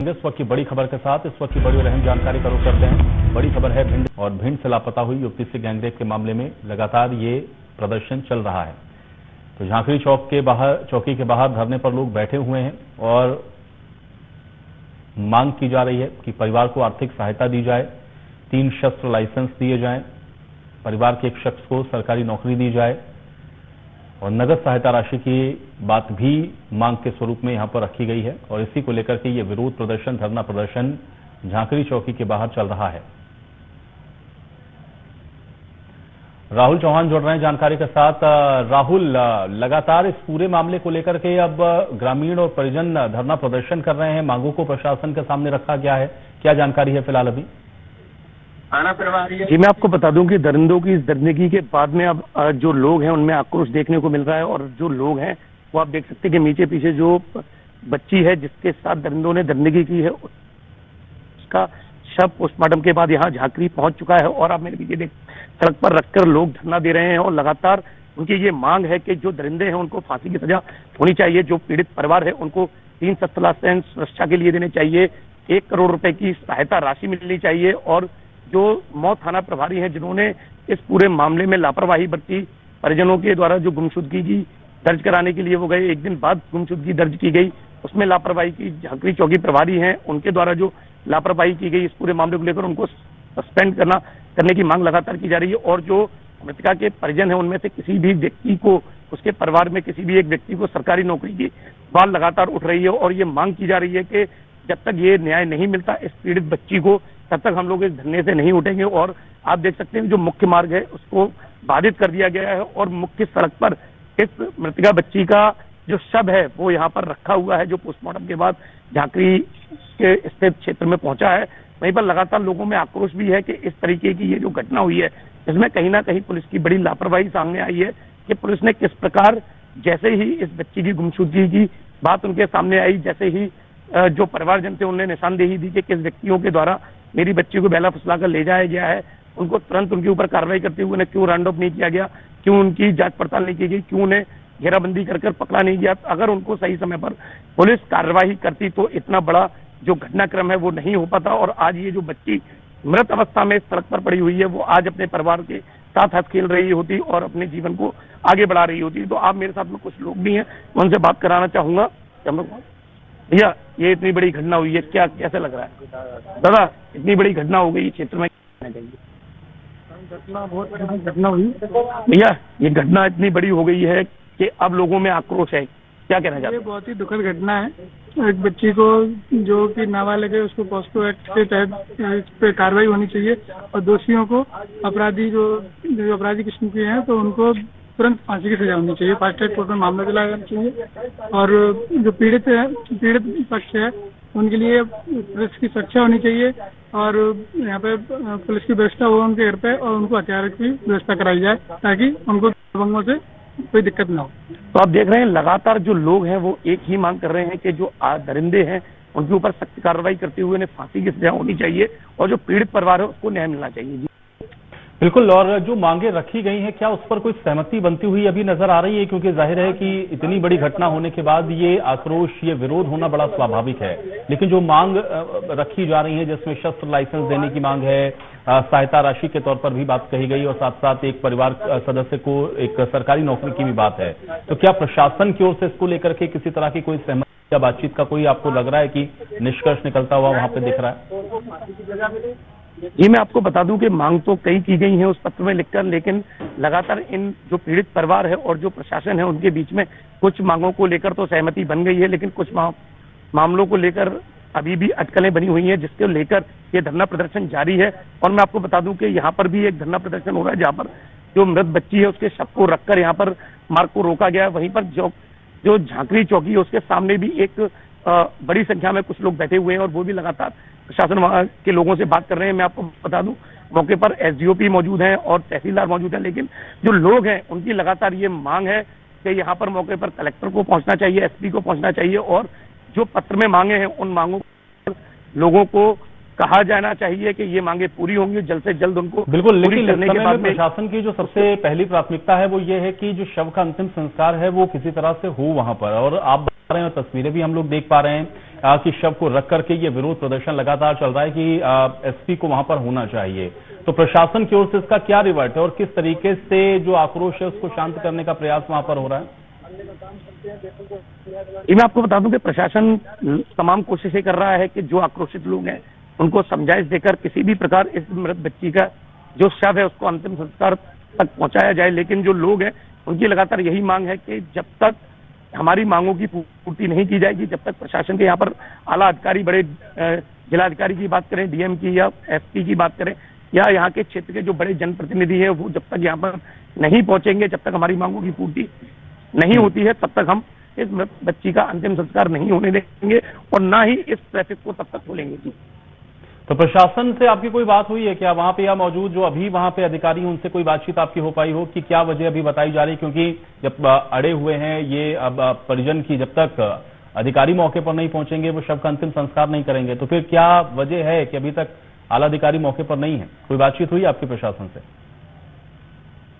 इस वक्त की बड़ी खबर के साथ इस वक्त की बड़ी और अहम जानकारी का रुख करते हैं। बड़ी खबर है भिंड और भिंड से लापता हुई युवती से गैंगरेप के मामले में लगातार ये प्रदर्शन चल रहा है। तो झांकड़ी चौकी के बाहर धरने पर लोग बैठे हुए हैं और मांग की जा रही है कि परिवार को आर्थिक सहायता दी जाए, 3 शस्त्र लाइसेंस दिए जाएं, परिवार के एक शख्स को सरकारी नौकरी दी जाए और नगद सहायता राशि की बात भी मांग के स्वरूप में यहां पर रखी गई है। और इसी को लेकर के ये विरोध प्रदर्शन, धरना प्रदर्शन झांकड़ी चौकी के बाहर चल रहा है। राहुल चौहान जुड़ रहे हैं जानकारी के साथ। राहुल, लगातार इस पूरे मामले को लेकर के अब ग्रामीण और परिजन धरना प्रदर्शन कर रहे हैं, मांगों को प्रशासन के सामने रखा गया है, क्या जानकारी है फिलहाल अभी? जी, मैं आपको बता दूं कि दरिंदों की इस दरिंदगी के बाद में अब जो लोग हैं उनमें आक्रोश देखने को मिल रहा है। और जो लोग हैं वो आप देख सकते हैं कि नीचे पीछे जो बच्ची है जिसके साथ दरिंदों ने दरिंदगी की है, उसका शव पोस्टमार्टम के बाद यहाँ झांकड़ी पहुंच चुका है। और आप मेरे पीछे देख, सड़क पर रखकर लोग धरना दे रहे हैं और लगातार उनकी ये मांग है कि जो दरिंदे हैं उनको फांसी की सजा होनी चाहिए, जो पीड़ित परिवार है उनको 3 शस्त्र लाइसेंस सुरक्षा के लिए देने चाहिए, 1 करोड़ रुपए की सहायता राशि मिलनी चाहिए। और जो मौत थाना प्रभारी हैं जिन्होंने इस पूरे मामले में लापरवाही बरती, परिजनों के द्वारा जो गुमशुदगी की दर्ज कराने के लिए वो गए, 1 दिन बाद गुमशुदगी दर्ज की गई, उसमें लापरवाही की झांकड़ी चौकी प्रभारी हैं उनके द्वारा जो लापरवाही की गई, इस पूरे मामले को लेकर उनको सस्पेंड करने की मांग लगातार की जा रही है। और जो मृतका के परिजन हैं उनमें से किसी भी व्यक्ति को, उसके परिवार में किसी भी एक व्यक्ति को सरकारी नौकरी की सवाल लगातार उठ रही है। और ये मांग की जा रही है कि जब तक ये न्याय नहीं मिलता इस पीड़ित बच्ची को, तब तक हम लोग इस धरने से नहीं उठेंगे। और आप देख सकते हैं जो मुख्य मार्ग है उसको बाधित कर दिया गया है और मुख्य सड़क पर इस मृतका बच्ची का जो शव है वो यहाँ पर रखा हुआ है, जो पोस्टमार्टम के बाद झांकड़ी के स्थित क्षेत्र में पहुंचा है। वहीं पर लगातार लोगों में आक्रोश भी है कि इस तरीके की ये जो घटना हुई है इसमें कहीं ना कहीं पुलिस की बड़ी लापरवाही सामने आई है कि पुलिस ने किस प्रकार, जैसे ही इस बच्ची की गुमशुदगी की बात उनके सामने आई, जैसे ही जो परिवारजन थे उन्होंने निशानदेही दी कि किस व्यक्तियों के द्वारा मेरी बच्ची को बेला फुसला कर ले जाया गया है, उनको तुरंत उनके ऊपर कार्रवाई करते हुए उन्हें क्यों राउंड अप नहीं किया गया, क्यों उनकी जांच पड़ताल नहीं की गई, क्यों उन्हें घेराबंदी कर पकड़ा नहीं गया। अगर उनको सही समय पर पुलिस कार्रवाई करती तो इतना बड़ा जो घटनाक्रम है वो नहीं हो पाता। और आज ये जो बच्ची मृत अवस्था में सड़क पर पड़ी हुई है वो आज अपने परिवार के साथ हंस खेल रही होती और अपने जीवन को आगे बढ़ा रही होती। तो आप मेरे साथ में कुछ लोग भी हैं, मैं उनसे बात कराना चाहूंगा। भैया, ये इतनी बड़ी घटना हुई है, क्या कैसे लग रहा है? दादा, इतनी बड़ी घटना हो गई क्षेत्र में, घटना बहुत बड़ी घटना हुई भैया, ये घटना इतनी बड़ी हो गई है कि अब लोगों में आक्रोश है, क्या कहना चाहते हैं? ये बहुत ही दुखद घटना है। एक बच्ची को जो कि नाबालिग है उसको पॉस्को एक्ट के तहत इस पे कार्रवाई होनी चाहिए और दोषियों को, अपराधी जो अपराधी किस्म के हैं तो उनको तुरंत फांसी की सजा होनी चाहिए, फास्ट ट्रैक कोर्ट में मामला चलाया जाना चाहिए। और जो पीड़ित पक्ष है उनके लिए पुलिस की सुरक्षा होनी चाहिए और यहाँ पे पुलिस की व्यवस्था हो उनके घर पे और उनको हथियार की व्यवस्था कराई जाए ताकि उनको दबंगों से कोई दिक्कत ना हो। तो आप देख रहे हैं लगातार जो लोग हैं वो एक ही मांग कर रहे हैं कि जो दरिंदे हैं उनके ऊपर सख्त कार्रवाई करते हुए उन्हें फांसी की सजा होनी चाहिए और जो पीड़ित परिवार है उसको न्याय मिलना चाहिए। जी बिल्कुल। और जो मांगे रखी गई हैं, क्या उस पर कोई सहमति बनती हुई अभी नजर आ रही है? क्योंकि जाहिर है कि इतनी बड़ी घटना होने के बाद ये आक्रोश, ये विरोध होना बड़ा स्वाभाविक है। लेकिन जो मांग रखी जा रही है जिसमें शस्त्र लाइसेंस देने की मांग है, सहायता राशि के तौर पर भी बात कही गई और साथ साथ एक परिवार सदस्य को एक सरकारी नौकरी की भी बात है, तो क्या प्रशासन की ओर से इसको लेकर के किसी तरह की कोई सहमति या बातचीत का कोई आपको लग रहा है कि निष्कर्ष निकलता हुआ वहां पे दिख रहा है? ये मैं आपको बता दूं कि मांग तो कई की गई है उस पत्र में लिखकर, लेकिन लगातार इन जो पीड़ित परिवार है और जो प्रशासन है उनके बीच में कुछ मांगों को लेकर तो सहमति बन गई है, लेकिन कुछ मामलों को लेकर अभी भी अटकलें बनी हुई हैं जिसको लेकर ये धरना प्रदर्शन जारी है। और मैं आपको बता दूं कि यहाँ पर भी एक धरना प्रदर्शन हो रहा है जहाँ पर जो मृत बच्ची है उसके शव को रखकर यहाँ पर मार्ग को रोका गया है। वहीं पर जो झांकड़ी चौकी है उसके सामने भी एक बड़ी संख्या में कुछ लोग बैठे हुए हैं और वो भी लगातार प्रशासन के लोगों से बात कर रहे हैं। मैं आपको बता दूं मौके पर एसडीओपी मौजूद हैं और तहसीलदार मौजूद हैं, लेकिन जो लोग हैं उनकी लगातार ये मांग है कि यहाँ पर मौके पर कलेक्टर को पहुंचना चाहिए, एसपी को पहुंचना चाहिए और जो पत्र में मांगे हैं उन मांगों पर लोगों को कहा जाना चाहिए कि ये मांगे पूरी होंगी जल्द से जल्द उनको बिल्कुल। पूरी लेकिन करने इस के समय बाद में प्रशासन की जो सबसे पहली प्राथमिकता है वो ये है कि जो शव का अंतिम संस्कार है वो किसी तरह से हो वहां पर। और आप बता रहे हैं, तस्वीरें भी हम लोग देख पा रहे हैं कि शव को रख करके ये विरोध प्रदर्शन लगातार चल रहा है कि एसपी को वहां पर होना चाहिए। तो प्रशासन की ओर से इसका क्या रिवर्ट है और किस तरीके से जो आक्रोश है उसको शांत करने का प्रयास वहां पर हो रहा है? मैं आपको बता दूं कि प्रशासन तमाम कोशिशें कर रहा है कि जो आक्रोशित लोग हैं उनको समझाइश देकर किसी भी प्रकार इस मृत बच्ची का जो शव है उसको अंतिम संस्कार तक पहुंचाया जाए। लेकिन जो लोग हैं उनकी लगातार यही मांग है कि जब तक हमारी मांगों की पूर्ति नहीं की जाएगी, जब तक प्रशासन के यहाँ पर आला अधिकारी, बड़े जिलाधिकारी की बात करें, डीएम की या एसपी की बात करें, या यहाँ के क्षेत्र के जो बड़े जनप्रतिनिधि हैं वो जब तक यहाँ पर नहीं पहुंचेंगे, जब तक हमारी मांगों की पूर्ति नहीं होती है, तब तक हम इस बच्ची का अंतिम संस्कार नहीं होने देंगे और ना ही इस ट्रैफिक को तब तक खोलेंगे। जी, तो प्रशासन से आपकी कोई बात हुई है क्या वहां पे, या मौजूद जो अभी वहां पे अधिकारी हैं उनसे कोई बातचीत आपकी हो पाई हो कि क्या वजह अभी बताई जा रही? क्योंकि जब अड़े हुए हैं ये अब परिजन की, जब तक अधिकारी मौके पर नहीं पहुंचेंगे वो शव का अंतिम संस्कार नहीं करेंगे, तो फिर क्या वजह है कि अभी तक आला अधिकारी मौके पर नहीं है? कोई बातचीत हुई आपके प्रशासन से?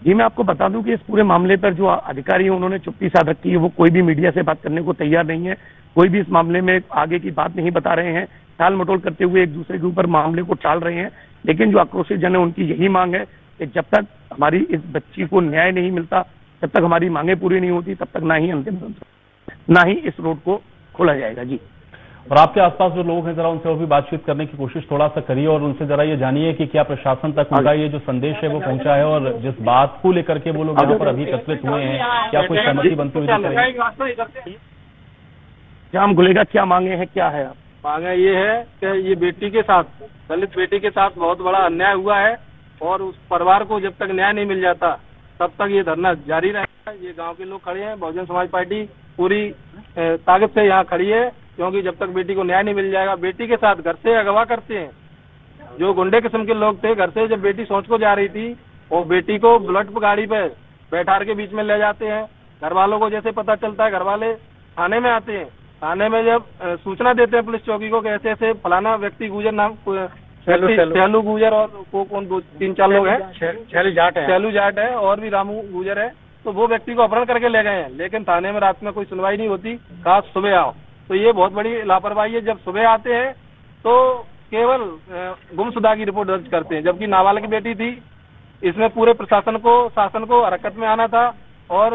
जी, मैं आपको बता दूं कि इस पूरे मामले पर जो अधिकारी हैं उन्होंने चुप्पी साध रखी है। वो कोई भी मीडिया से बात करने को तैयार नहीं है, कोई भी इस मामले में आगे की बात नहीं बता रहे हैं, टाल मटोल करते हुए एक दूसरे के ऊपर मामले को टाल रहे हैं। लेकिन जो आक्रोशित जन है उनकी यही मांग है कि जब तक हमारी इस बच्ची को न्याय नहीं मिलता, जब तक हमारी मांगे पूरी नहीं होती, तब तक ना ही अंतिम संस्कार, ना ही इस रोड को खोला जाएगा। जी, और आपके आसपास जो लोग हैं जरा उनसे और भी बातचीत करने की कोशिश थोड़ा सा करिए और उनसे जरा ये जानिए कि क्या प्रशासन तक उनका ये जो संदेश है वो पहुंचा है और जिस बात को लेकर के वो लोग यहाँ पर अभी एकत्रित हुए हैं, क्या कोई सहमति बनती हुई दिख रही है? जाम खुलेगा, क्या मांगे हैं, क्या है? आप मांगे ये है कि ये बेटी के साथ, दलित बेटी के साथ बहुत बड़ा अन्याय हुआ है और उस परिवार को जब तक न्याय नहीं मिल जाता तब तक ये धरना जारी रहेगा। ये गांव के लोग खड़े हैं, बहुजन समाज पार्टी पूरी ताकत से यहाँ खड़ी है, क्योंकि जब तक बेटी को न्याय नहीं मिल जाएगा, बेटी के साथ घर से अगवा करते हैं जो गुंडे किस्म के लोग थे। घर से जब बेटी सोच को जा रही थी वो बेटी को बुलेट गाड़ी पे बैठार के बीच में ले जाते हैं। घर वालों को जैसे पता चलता है, घर वाले थाने में आते हैं, थाने में जब सूचना देते हैं पुलिस चौकी को कि ऐसे ऐसे फलाना व्यक्ति गुजर नाम शैलू गुजर और को कौन 2-3-4 लोग हैं, शैलू जाट है और भी रामू गुजर है, तो वो व्यक्ति को अपहरण करके ले गए हैं। लेकिन थाने में रात में कोई सुनवाई नहीं होती, कहा सुबह आओ। तो ये बहुत बड़ी लापरवाही है। जब सुबह आते हैं तो केवल गुमशुदा की रिपोर्ट दर्ज करते हैं, जबकि नाबालिग की बेटी थी। इसमें पूरे प्रशासन को, शासन को हरकत में आना था। और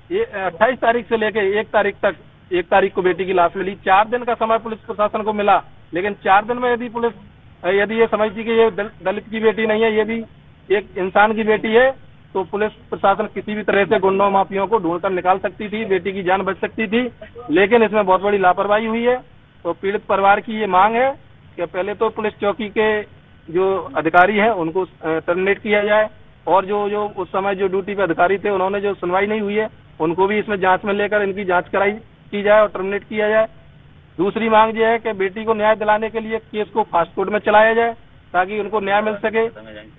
ये 28 तारीख से लेके 1 तारीख तक, 1 तारीख को बेटी की लाश मिली। 4 दिन का समय पुलिस प्रशासन को मिला, लेकिन 4 दिन में यदि पुलिस ये समझती कि ये दलित की बेटी नहीं है, ये भी एक इंसान की बेटी है, तो पुलिस प्रशासन किसी भी तरह से गुंडों माफियों को ढूंढकर निकाल सकती थी, बेटी की जान बच सकती थी। लेकिन इसमें बहुत बड़ी लापरवाही हुई है। तो पीड़ित परिवार की ये मांग है कि पहले तो पुलिस चौकी के जो अधिकारी हैं उनको टर्मिनेट किया जाए, और जो उस समय जो ड्यूटी पे अधिकारी थे उन्होंने जो सुनवाई नहीं हुई है उनको भी इसमें जांच में लेकर इनकी जांच कराई की जाए और टर्मिनेट किया जाए। दूसरी मांग ये है कि बेटी को न्याय दिलाने के लिए केस को फास्ट कोर्ट में चलाया जाए ताकि उनको न्याय मिल सके।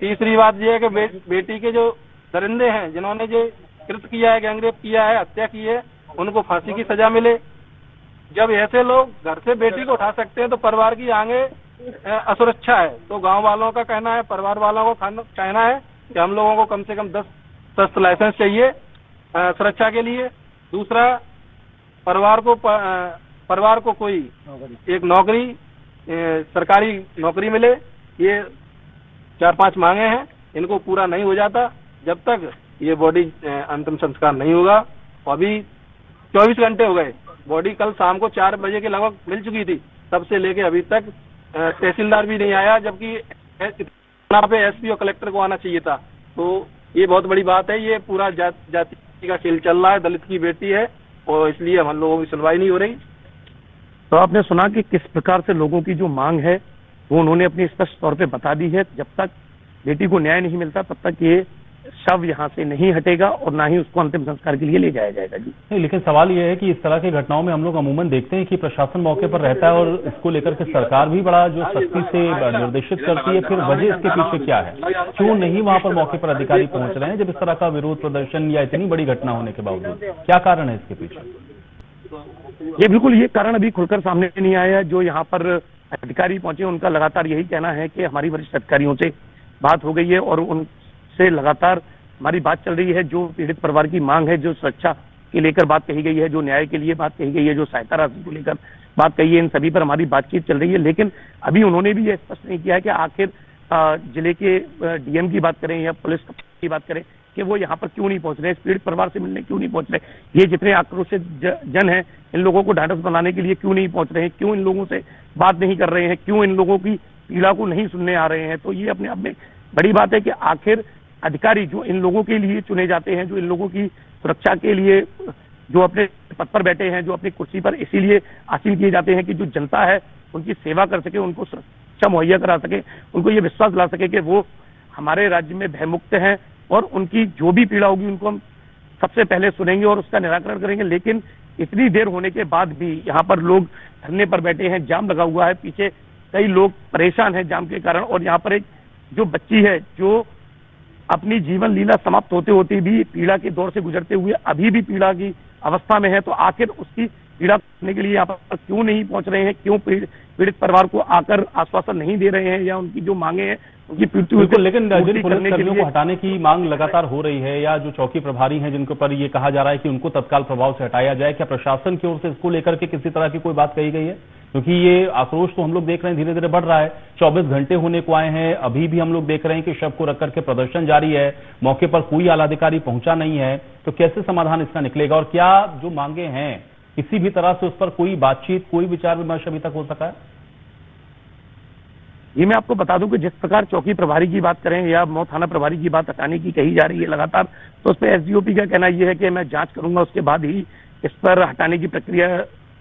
तीसरी बात यह है कि बेटी के जो दरिंदे हैं, जिन्होंने जो कृत्य किया है, गैंगरेप किया है, हत्या की है, उनको फांसी की सजा मिले। जब ऐसे लोग घर से बेटी को उठा सकते हैं तो परिवार की आगे असुरक्षा है। तो गांव वालों का कहना है, परिवार वालों को कहना है कि हम लोगों को कम से कम 10 शस्त्र लाइसेंस चाहिए सुरक्षा के लिए। दूसरा, परिवार को कोई एक नौकरी, सरकारी नौकरी मिले। ये 4-5 मांगे हैं, इनको पूरा नहीं हो जाता जब तक ये बॉडी अंतिम संस्कार नहीं होगा। अभी 24 घंटे हो गए, बॉडी कल शाम को 4 बजे के लगभग मिल चुकी थी, तब से लेके अभी तक तहसीलदार भी नहीं आया, जबकि यहाँ पे एसपी और कलेक्टर को आना चाहिए था। तो ये बहुत बड़ी बात है। ये पूरा जाति का खेल चल रहा है, दलित की बेटी है और इसलिए हम लोगों की सुनवाई नहीं हो रही। तो आपने सुना कि किस प्रकार से लोगों की जो मांग है वो उन्होंने अपनी स्पष्ट तौर पे बता दी है। जब तक बेटी को न्याय नहीं मिलता तब तक ये शव यहाँ से नहीं हटेगा और ना ही उसको अंतिम संस्कार के लिए ले जाया जाएगा। जी नहीं, लेकिन सवाल यह है कि इस तरह की घटनाओं में हम लोग अमूमन देखते हैं कि प्रशासन मौके पर रहता है और इसको लेकर के सरकार भी बड़ा जो सख्ती से निर्देशित करती है। फिर वजह इसके पीछे क्या है? क्यों नहीं वहां पर मौके पर अधिकारी पहुंच रहे हैं जब इस तरह का विरोध प्रदर्शन या इतनी बड़ी घटना होने के बावजूद? क्या कारण है इसके पीछे? ये बिल्कुल ये कारण अभी खुलकर सामने नहीं आया है। जो यहाँ पर अधिकारी पहुंचे उनका लगातार यही कहना है कि हमारी वरिष्ठ अधिकारियों से बात हो गई है और उनसे लगातार हमारी बात चल रही है। जो पीड़ित परिवार की मांग है, जो सुरक्षा के लेकर बात कही गई है, जो न्याय के लिए बात कही गई है, जो सहायता राशि को लेकर बात कही है, इन सभी पर हमारी बातचीत चल रही है। लेकिन अभी उन्होंने भी ये स्पष्ट नहीं किया है कि आखिर जिले के डीएम की बात करें या पुलिस की बात करें कि वो यहाँ पर क्यों नहीं पहुंच रहे, इस पीड़ित परिवार से मिलने क्यों नहीं पहुंच रहे, ये जितने आक्रोशित जन हैं इन लोगों को ढांढस बनाने के लिए क्यों नहीं पहुंच रहे हैं, क्यों इन लोगों से बात नहीं कर रहे हैं, क्यों इन लोगों की पीड़ा को नहीं सुनने आ रहे हैं। तो ये अपने आप में बड़ी बात है कि आखिर अधिकारी जो इन लोगों के लिए चुने जाते हैं, जो इन लोगों की सुरक्षा के लिए जो अपने पद पर बैठे हैं, जो अपनी कुर्सी पर इसीलिए आसीन किए जाते हैं कि जो जनता है उनकी सेवा कर सके, उनको सुरक्षा मुहैया करा सके, उनको ये विश्वास दिला सके कि वो हमारे राज्य में भयमुक्त हैं और उनकी जो भी पीड़ा होगी उनको हम सबसे पहले सुनेंगे और उसका निराकरण करेंगे। लेकिन इतनी देर होने के बाद भी यहाँ पर लोग धरने पर बैठे हैं, जाम लगा हुआ है, पीछे कई लोग परेशान हैं जाम के कारण। और यहाँ पर एक जो बच्ची है जो अपनी जीवन लीला समाप्त होते होते भी पीड़ा के दौर से गुजरते हुए अभी भी पीड़ा की अवस्था में है, तो आखिर उसकी पीड़ा करने के लिए यहाँ पर क्यों नहीं पहुंच रहे हैं, क्यों पीड़ित परिवार को आकर आश्वासन नहीं दे रहे हैं या उनकी जो मांगे हैं उनकी बिल्कुल। लेकिन जिन पुलिसकर्मियों को हटाने की मांग लगातार हो रही है या जो चौकी प्रभारी हैं जिनके ऊपर ये कहा जा रहा है कि उनको तत्काल प्रभाव से हटाया जाए, क्या प्रशासन की ओर से इसको लेकर के किसी तरह की कोई बात कही गई है? क्योंकि ये आक्रोश तो हम लोग देख रहे हैं धीरे धीरे बढ़ रहा है, 24 घंटे होने को आए हैं, अभी भी हम लोग देख रहे हैं कि शव को रख करके प्रदर्शन जारी है, मौके पर कोई आला अधिकारी पहुंचा नहीं है। तो कैसे समाधान इसका निकलेगा और क्या जो मांगे हैं किसी भी तरह से उस पर कोई बातचीत, कोई विचार विमर्श अभी तक हो सका है? ये मैं आपको बता दूं कि जिस प्रकार चौकी प्रभारी की बात करें या मऊ थाना प्रभारी की बात हटाने की कही जा रही है लगातार, तो उस पर एसडीओपी का कहना यह है कि मैं जांच करूंगा, उसके बाद ही इस पर हटाने की प्रक्रिया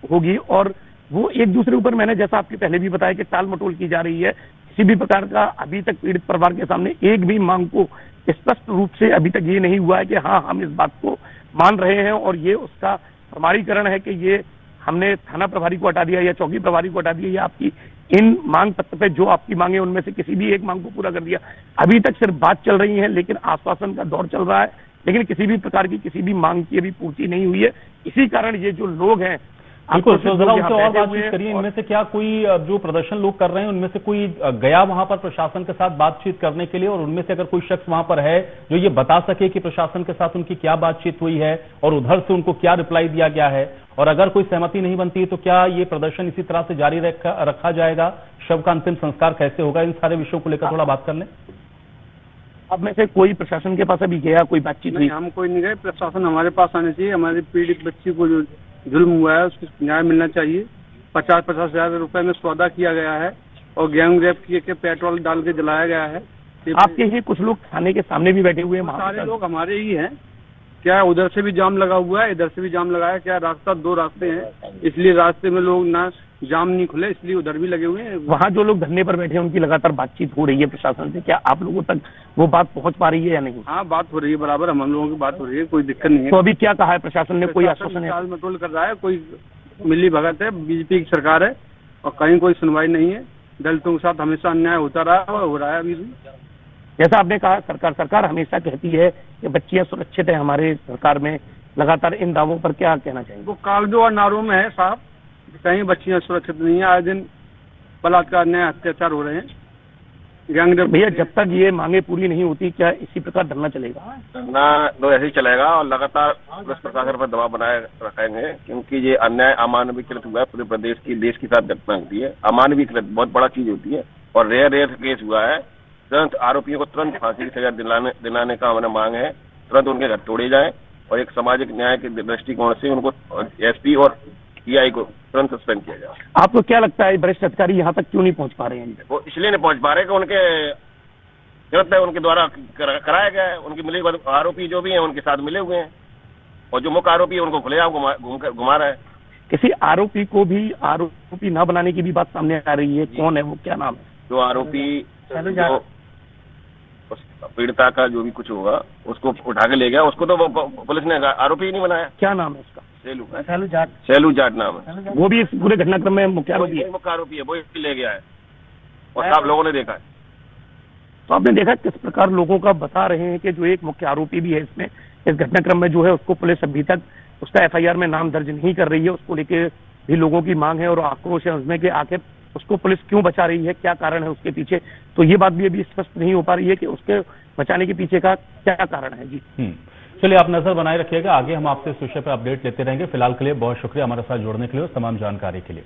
होगी। और वो एक दूसरे ऊपर, मैंने जैसा आपके पहले भी बताया कि टाल मटोल की जा रही है। किसी भी प्रकार का अभी तक पीड़ित परिवार के सामने एक भी मांग को स्पष्ट रूप से अभी तक ये नहीं हुआ है कि हाँ हम इस बात को मान रहे हैं और ये उसका प्रमाणीकरण है कि ये हमने थाना प्रभारी को हटा दिया या चौकी प्रभारी को हटा दिया या आपकी इन मांग पत्र पे जो आपकी मांगे उनमें से किसी भी एक मांग को पूरा कर दिया। अभी तक सिर्फ बात चल रही है, लेकिन आश्वासन का दौर चल रहा है, लेकिन किसी भी प्रकार की किसी भी मांग की अभी पूर्ति नहीं हुई है। इसी कारण ये जो लोग हैं बिल्कुल, तो जरा उनसे और बातचीत करिए। इनमें से क्या कोई जो प्रदर्शन लोग कर रहे हैं उनमें से कोई गया वहां पर प्रशासन के साथ बातचीत करने के लिए, और उनमें से अगर कोई शख्स वहां पर है जो ये बता सके कि प्रशासन के साथ उनकी क्या बातचीत हुई है और उधर से उनको क्या रिप्लाई दिया गया है, और अगर कोई सहमति नहीं बनती है तो क्या ये प्रदर्शन इसी तरह से जारी रखा जाएगा, शव का अंतिम संस्कार कैसे होगा, इन सारे विषयों को लेकर थोड़ा बात कर लें। अब में से कोई प्रशासन के पास अभी गया, कोई बातचीत हुई? हम कोई नहीं गए, प्रशासन हमारे पास आने चाहिए। हमारी पीड़ित बच्ची को जो जुल्म हुआ है उसको न्याय मिलना चाहिए। 50-50 हजार रुपए में सौदा किया गया है और गैंग रेप किए के पेट्रोल डाल के जलाया गया है। आपके ही कुछ लोग थाने के सामने भी बैठे हुए हैं? सारे लोग हमारे ही हैं। क्या उधर से भी जाम लगा हुआ है, इधर से भी जाम लगा है। क्या रास्ता 2 रास्ते हैं, इसलिए रास्ते में लोग ना जाम नहीं खुले, इसलिए उधर भी लगे हुए हैं। वहाँ जो लोग धरने पर बैठे हैं उनकी लगातार बातचीत हो रही है प्रशासन से, क्या आप लोगों तक वो बात पहुँच पा रही है या नहीं? हाँ, बात हो रही है बराबर, हम लोगों की बात हो रही है, कोई दिक्कत नहीं है। तो अभी क्या कहा है प्रशासन ने? कोई आश्वासन है? टाल मटोल कर रहा है, कोई मिली भगत है, बीजेपी की सरकार है और कहीं कोई सुनवाई नहीं है। दलितों के साथ हमेशा अन्याय होता रहा और हो रहा है अभी भी। जैसा आपने कहा, सरकार हमेशा कहती है कि बच्चियां सुरक्षित है हमारे सरकार में, लगातार इन दावों पर क्या कहना चाहिए? वो कागजों और नारों में है साहब, कहीं बच्चियां सुरक्षित नहीं है। आए दिन बलात्कार, अन्याय, अत्याचार हो रहे हैं। भैया, जब तक ये मांगे पूरी नहीं होती क्या इसी प्रकार धरना चलेगा? धरना तो ऐसे ही चलेगा और लगातार पुलिस प्रशासन पर दबाव बनाए रखेंगे, क्योंकि ये अन्याय अमानवीकृत हुआ है। पूरे प्रदेश की, देश के साथ घटना होती है। अमानवीकृत बहुत बड़ा चीज होती है और रेयर केस हुआ है। तुरंत आरोपियों को तुरंत फांसी की सजा दिलाने का हमारा मांग है। तुरंत उनके घर तोड़े जाएं और एक सामाजिक न्याय के दृष्टिकोण से उनको एसपी और टीआई को तुरंत सस्पेंड किया जाए। आपको क्या लगता है वरिष्ठ अधिकारी यहाँ तक क्यों नहीं पहुँच पा रहे हैं? वो इसलिए नहीं पहुँच पा रहे कि उनके गलत है, उनके द्वारा कराया गया है। उनकी मिले आरोपी जो भी हैं उनके साथ मिले हुए हैं और जो मुख्य आरोपी है उनको खुलेआम घुमा रहा है। किसी आरोपी को भी आरोपी न बनाने की भी बात सामने आ रही है। कौन है वो, क्या नाम है? जो आरोपी पीड़िता का जो भी कुछ होगा उसको उठा के ले गया, उसको तो पुलिस ने आरोपी ही नहीं बनाया। क्या नाम है उसका? सेलू जाट नाम है। वो भी इस पूरे घटनाक्रम में मुख्य आरोपी है। मुख्य आरोपी है, वो ले गया है और सब लोगों ने देखा है। तो आपने देखा किस प्रकार लोगों का बता रहे हैं कि जो एक मुख्य आरोपी भी है इसमें, इस घटनाक्रम में जो है उसको पुलिस अभी तक उसका FIR में नाम दर्ज नहीं कर रही है, उसको लेके भी लोगों की मांग है और आक्रोश है उसमें कि आखिर उसको पुलिस क्यों बचा रही है, क्या कारण है उसके पीछे। तो ये बात भी अभी स्पष्ट नहीं हो पा रही है कि उसके बचाने के पीछे का क्या कारण है। जी चलिए, आप नजर बनाए रखिएगा, आगे हम आपसे इस विषय पर अपडेट लेते रहेंगे। फिलहाल के लिए बहुत शुक्रिया हमारे साथ जुड़ने के लिए और तमाम जानकारी के लिए।